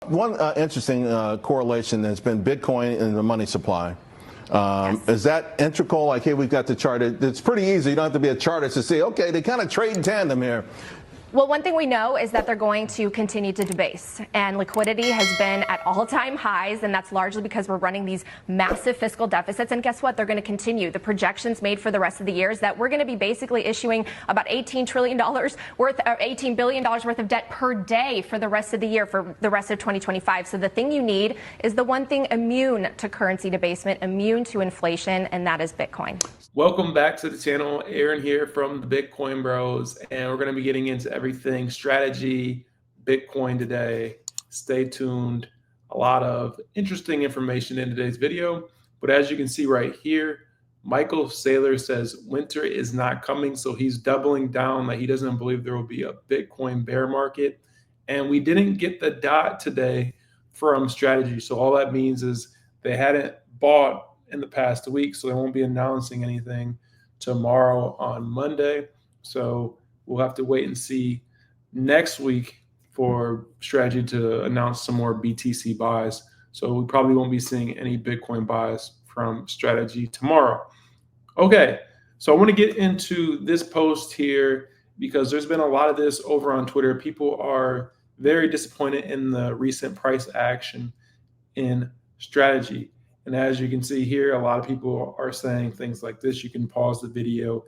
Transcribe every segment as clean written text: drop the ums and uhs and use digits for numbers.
One interesting correlation has been Bitcoin and the money supply. Yes. Is that integral? Like here we've got the chart. It's pretty easy. You don't have to be a chartist to see, okay, they kind of trade in tandem here. Well, one thing we know is that they're going to continue to debase, and liquidity has been at all-time highs, and that's largely because we're running these massive fiscal deficits. And guess what? They're going to continue. The projections made for the rest of the year is that we're going to be basically issuing about $18 trillion worth, or $18 billion worth of debt per day for the rest of the year, for the rest of 2025. So the thing you need is the one thing immune to currency debasement, immune to inflation, and that is Bitcoin. Welcome back to the channel. Aaron here from the Bitcoin Bros, and we're going to be getting into everything strategy, Bitcoin today. Stay tuned. A lot of interesting information in today's video. But as you can see right here, Michael Saylor says winter is not coming. So he's doubling down that he doesn't believe there will be a Bitcoin bear market. And we didn't get the dot today from strategy. So all that means is they hadn't bought in the past week, so they won't be announcing anything tomorrow on Monday. So we'll have to wait and see next week for strategy to announce some more BTC buys. So we probably won't be seeing any Bitcoin buys from strategy tomorrow. Okay, so I want to get into this post here because there's been a lot of this over on Twitter. People are very disappointed in the recent price action in strategy. And as you can see here, a lot of people are saying things like this. You can pause the video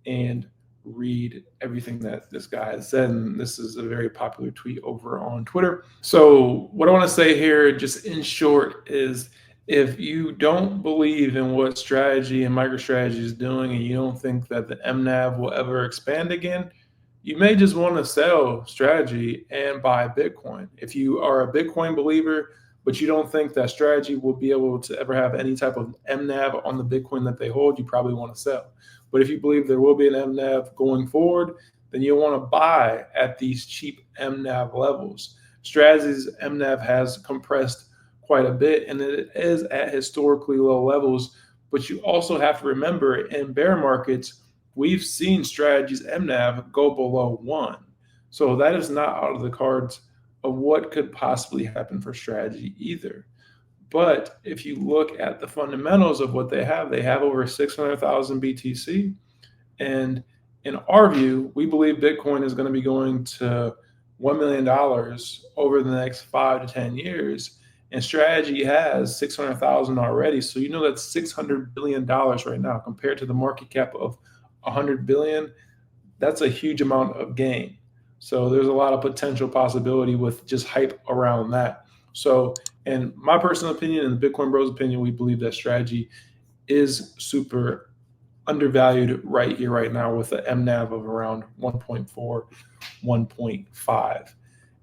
and read everything that this guy has said. And this is a very popular tweet over on Twitter. So what I want to say here, just in short, is if you don't believe in what strategy and MicroStrategy is doing, and you don't think that the MNAV will ever expand again, you may just want to sell strategy and buy Bitcoin. If you are a Bitcoin believer, but you don't think that strategy will be able to ever have any type of MNAV on the Bitcoin that they hold, you probably want to sell. But if you believe there will be an MNAV going forward, then you'll want to buy at these cheap MNAV levels. Strategy's MNAV has compressed quite a bit, and it is at historically low levels. But you also have to remember, in bear markets, we've seen Strategy's MNAV go below 1. So that is not out of the cards of what could possibly happen for strategy either. But if you look at the fundamentals of what they have over 600,000 BTC. And in our view, we believe Bitcoin is going to be going to $1 million over the next 5 to 10 years. And strategy has 600,000 already. So you know that's $600 billion right now compared to the market cap of 100 billion. That's a huge amount of gain. So there's a lot of potential possibility with just hype around that. So in my personal opinion and the Bitcoin Bros opinion, we believe that strategy is super undervalued right here, right now, with the MNAV of around 1.4, 1.5.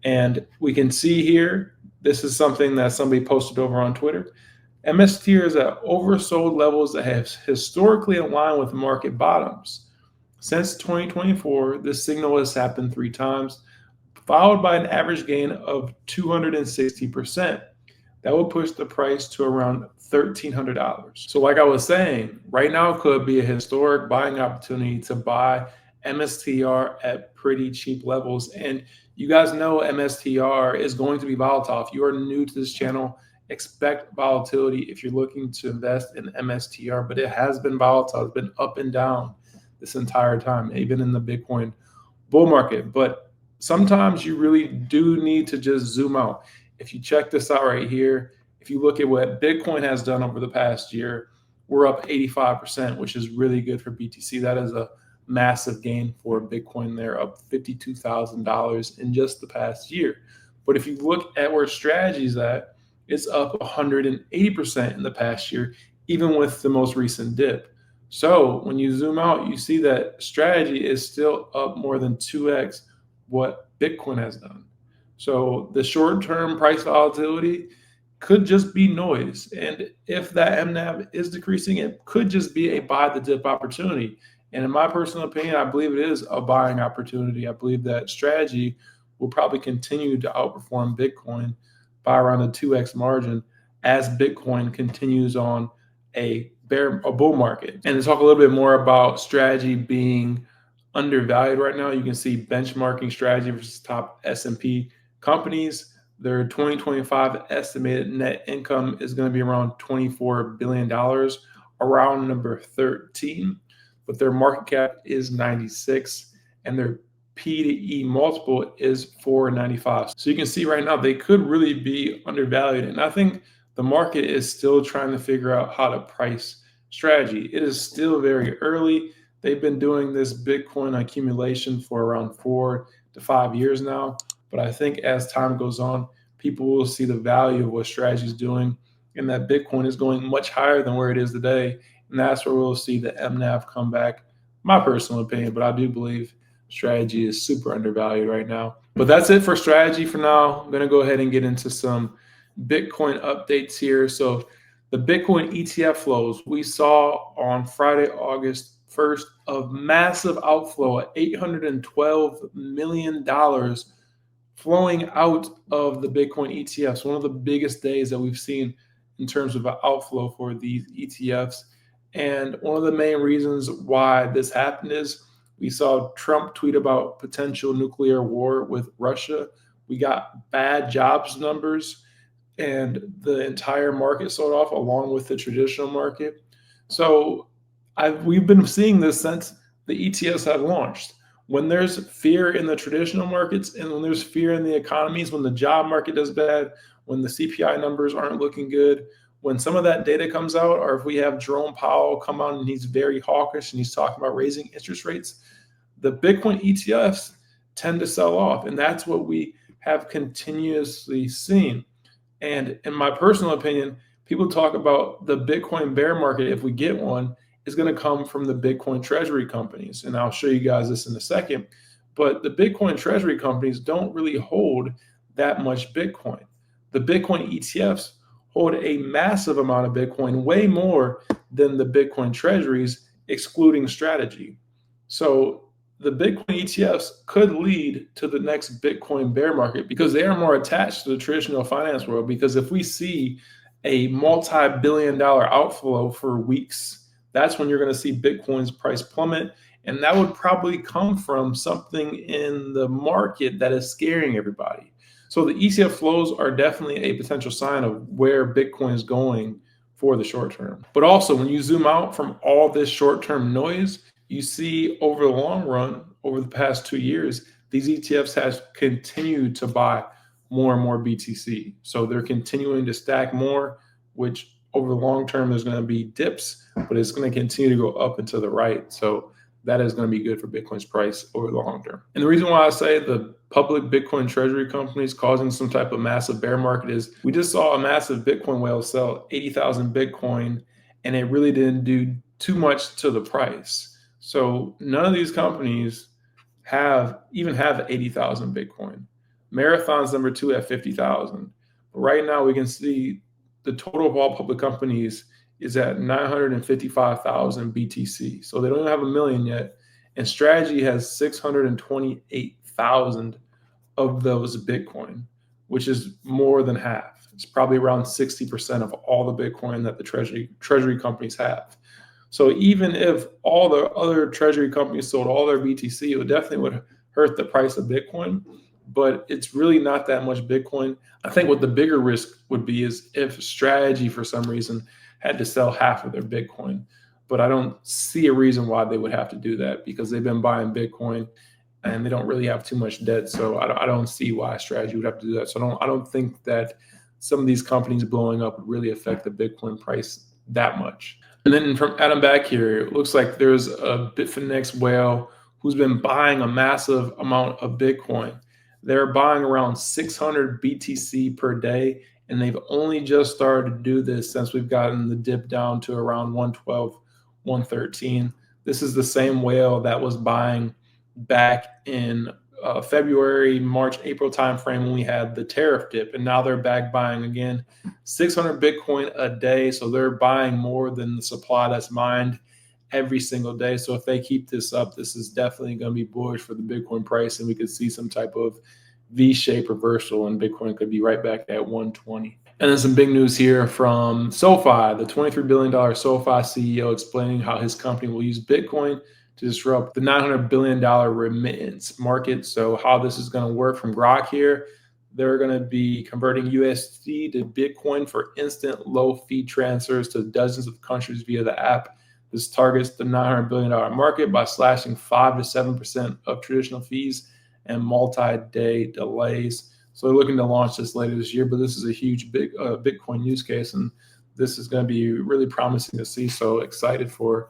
And we can see here, this is something that somebody posted over on Twitter. MSTR is at oversold levels that have historically aligned with market bottoms. Since 2024, this signal has happened 3 times, followed by an average gain of 260%. That would push the price to around $1,300. So like I was saying, right now could be a historic buying opportunity to buy MSTR at pretty cheap levels. And you guys know MSTR is going to be volatile. If you are new to this channel, expect volatility if you're looking to invest in MSTR, but it has been volatile. It's been up and down this entire time, even in the Bitcoin bull market. But sometimes you really do need to just zoom out. If you check this out right here, if you look at what Bitcoin has done over the past year, we're up 85%, which is really good for BTC. That is a massive gain for Bitcoin there, up $52,000 in just the past year. But if you look at where strategy's at, it's up 180% in the past year, even with the most recent dip. So when you zoom out, you see that strategy is still up more than 2x what Bitcoin has done. So the short-term price volatility could just be noise. And if that MNAV is decreasing, it could just be a buy the dip opportunity. And in my personal opinion, I believe it is a buying opportunity. I believe that strategy will probably continue to outperform Bitcoin by around a 2x margin as Bitcoin continues on a bull market. And to talk a little bit more about strategy being undervalued right now, you can see benchmarking strategy versus top S&P companies. Their 2025 estimated net income is going to be around $24 billion, around number 13, but their market cap is 96 and their P to E multiple is 4.95. So you can see right now they could really be undervalued. And I think the market is still trying to figure out how to price Strategy. It is still very early. They've been doing this Bitcoin accumulation for around 4 to 5 years now. But I think as time goes on, people will see the value of what Strategy is doing and that Bitcoin is going much higher than where it is today. And that's where we'll see the MNAV come back, my personal opinion. But I do believe Strategy is super undervalued right now. But that's it for Strategy for now. I'm going to go ahead and get into some Bitcoin updates here. So the Bitcoin ETF flows, we saw on Friday, August 1st, of massive outflow at $812 million flowing out of the Bitcoin ETFs, one of the biggest days that we've seen in terms of an outflow for these ETFs. And one of the main reasons why this happened is we saw Trump tweet about potential nuclear war with Russia. We got bad jobs numbers, and the entire market sold off along with the traditional market. So we've been seeing this since the ETFs have launched. When there's fear in the traditional markets and when there's fear in the economies, when the job market does bad, when the CPI numbers aren't looking good, when some of that data comes out, or if we have Jerome Powell come out and he's very hawkish and he's talking about raising interest rates, the Bitcoin ETFs tend to sell off. And that's what we have continuously seen. And in my personal opinion, people talk about the Bitcoin bear market, if we get one, is going to come from the Bitcoin treasury companies. And I'll show you guys this in a second. But the Bitcoin treasury companies don't really hold that much Bitcoin. The Bitcoin ETFs hold a massive amount of Bitcoin, way more than the Bitcoin treasuries, excluding Strategy. So the Bitcoin ETFs could lead to the next Bitcoin bear market because they are more attached to the traditional finance world. Because if we see a multi-billion-dollar outflow for weeks, that's when you're going to see Bitcoin's price plummet. And that would probably come from something in the market that is scaring everybody. So the ETF flows are definitely a potential sign of where Bitcoin is going for the short term. But also, when you zoom out from all this short-term noise, you see over the long run, over the past 2 years, these ETFs have continued to buy more and more BTC. So they're continuing to stack more, which over the long term, there's going to be dips, but it's going to continue to go up and to the right. So that is going to be good for Bitcoin's price over the long term. And the reason why I say the public Bitcoin treasury companies causing some type of massive bear market is we just saw a massive Bitcoin whale sell 80,000 Bitcoin, and it really didn't do too much to the price. So none of these companies even have 80,000 Bitcoin. Marathon's number 2 at 50,000. Right now we can see the total of all public companies is at 955,000 BTC. So they don't even have a million yet. And Strategy has 628,000 of those Bitcoin, which is more than half. It's probably around 60% of all the Bitcoin that the treasury companies have. So even if all the other treasury companies sold all their BTC, it definitely would hurt the price of Bitcoin, but it's really not that much Bitcoin. I think what the bigger risk would be is if Strategy for some reason had to sell half of their Bitcoin, but I don't see a reason why they would have to do that because they've been buying Bitcoin and they don't really have too much debt. So I don't see why Strategy would have to do that. So I don't think that some of these companies blowing up would really affect the Bitcoin price that much. And then from Adam back here, it looks like there's a Bitfinex whale who's been buying a massive amount of Bitcoin. They're buying around 600 BTC per day, and they've only just started to do this since we've gotten the dip down to around 112, 113. This is the same whale that was buying back in February, March, April timeframe when we had the tariff dip, and now they're back buying again 600 Bitcoin a day. So they're buying more than the supply that's mined every single day. So if they keep this up, this is definitely going to be bullish for the Bitcoin price, and we could see some type of V-shaped reversal, and Bitcoin could be right back at 120. And then some big news here from SoFi, the $23 billion SoFi CEO explaining how his company will use Bitcoin to disrupt the $900 billion remittance market. So how this is going to work from Grok here, they're going to be converting USD to Bitcoin for instant low-fee transfers to dozens of countries via the app. This targets the $900 billion market by slashing 5 to 7% of traditional fees and multi-day delays. So they're looking to launch this later this year, but this is a huge Bitcoin use case, and this is going to be really promising to see. So excited for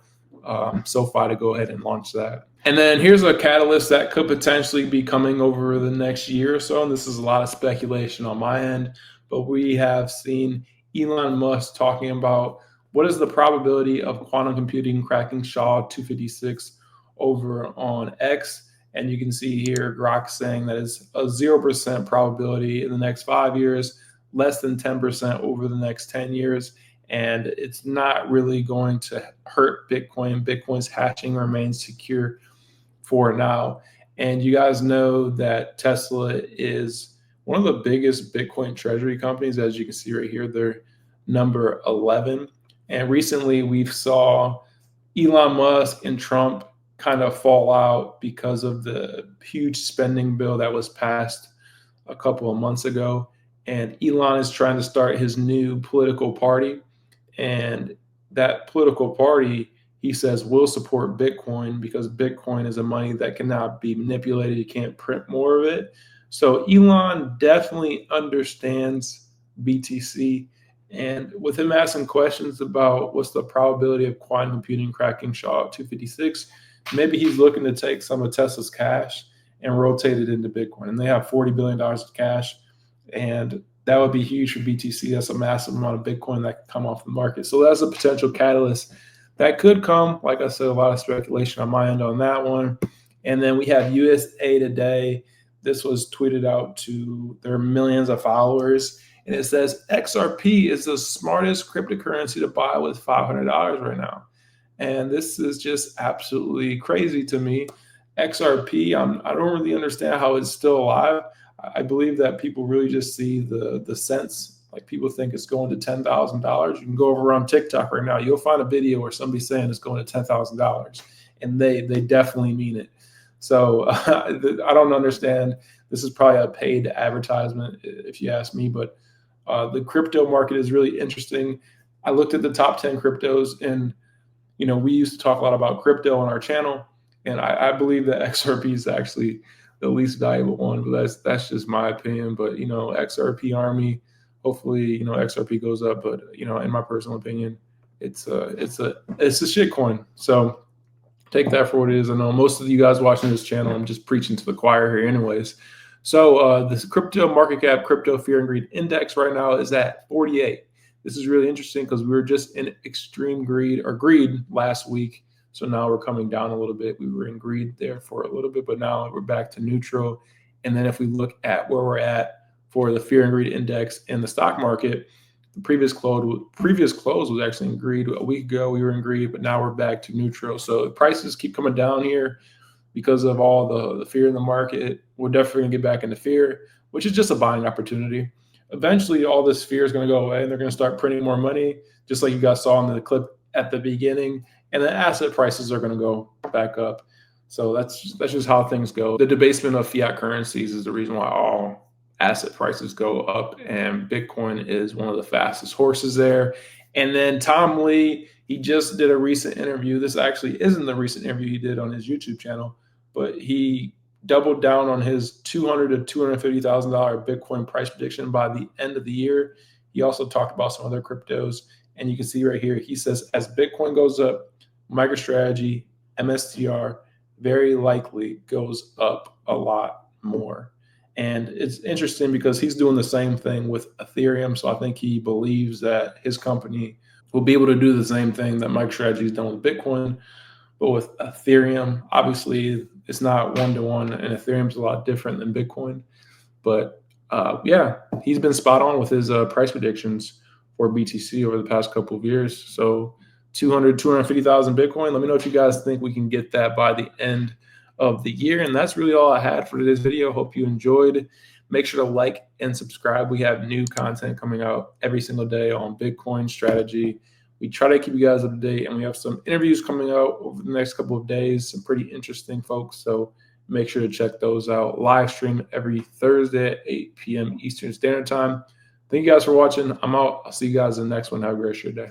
SoFi to go ahead and launch that. And then here's a catalyst that could potentially be coming over the next year or so. And this is a lot of speculation on my end, but we have seen Elon Musk talking about what is the probability of quantum computing cracking SHA-256 over on X. And you can see here Grok saying that it's a 0% probability in the next 5 years, less than 10% over the next 10 years. And it's not really going to hurt Bitcoin. Bitcoin's hashing remains secure for now. And you guys know that Tesla is one of the biggest Bitcoin treasury companies. As you can see right here, they're number 11. And recently we saw Elon Musk and Trump kind of fall out because of the huge spending bill that was passed a couple of months ago. And Elon is trying to start his new political party. And that political party, he says, will support Bitcoin because Bitcoin is a money that cannot be manipulated. You can't print more of it. So Elon definitely understands BTC. And with him asking questions about what's the probability of quantum computing cracking SHA-256, maybe he's looking to take some of Tesla's cash and rotate it into Bitcoin. And they have $40 billion of cash, and that would be huge for BTC. That's a massive amount of Bitcoin that could come off the market. So that's a potential catalyst that could come. Like I said, a lot of speculation on my end on that one. And then we have USA Today. This was tweeted out to their millions of followers. And it says XRP is the smartest cryptocurrency to buy with $500 right now. And this is just absolutely crazy to me. XRP, I don't really understand how it's still alive. I believe that people really just see the sense. Like people think it's going to $10,000. You can go over on TikTok right now. You'll find a video where somebody's saying it's going to $10,000, and they definitely mean it. So I don't understand. This is probably a paid advertisement, if you ask me. But the crypto market is really interesting. I looked at the top 10 cryptos, and we used to talk a lot about crypto on our channel, and I believe that XRP is actually the least valuable one, but that's just my opinion. But XRP army, hopefully XRP goes up. But in my personal opinion, it's a shit coin. So take that for what it is. I know most of you guys watching this channel, I'm just preaching to the choir here, anyways. So this crypto market cap, crypto fear and greed index right now is at 48. This is really interesting because we were just in extreme greed last week. So now we're coming down a little bit. We were in greed there for a little bit, but now we're back to neutral. And then if we look at where we're at for the fear and greed index in the stock market, the previous close was actually in greed. A week ago we were in greed, but now we're back to neutral. So the prices keep coming down here because of all the fear in the market. We're definitely gonna get back into fear, which is just a buying opportunity. Eventually all this fear is gonna go away and they're gonna start printing more money, just like you guys saw in the clip at the beginning. And the asset prices are going to go back up. So that's just how things go. The debasement of fiat currencies is the reason why all asset prices go up, and Bitcoin is one of the fastest horses there. And then Tom Lee, he just did a recent interview. This actually isn't the recent interview he did on his YouTube channel, but he doubled down on his $200,000 to $250,000 Bitcoin price prediction by the end of the year. He also talked about some other cryptos, and you can see right here, he says, as Bitcoin goes up, MicroStrategy, MSTR, very likely goes up a lot more. And it's interesting because he's doing the same thing with Ethereum. So I think he believes that his company will be able to do the same thing that MicroStrategy has done with Bitcoin. But with Ethereum, obviously it's not one-to-one, and Ethereum's a lot different than Bitcoin. But yeah, he's been spot on with his price predictions for BTC over the past couple of years. So 250,000 Bitcoin. Let me know if you guys think we can get that by the end of the year. And that's really all I had for today's video. Hope you enjoyed. Make sure to like and subscribe. We have new content coming out every single day on Bitcoin strategy. We try to keep you guys up to date, and we have some interviews coming out over the next couple of days, some pretty interesting folks. So Make sure to check those out. Live stream every Thursday at 8 p.m. Eastern Standard Time. Thank you guys for watching. I'm out. I'll see you guys in the next one. Have a great day.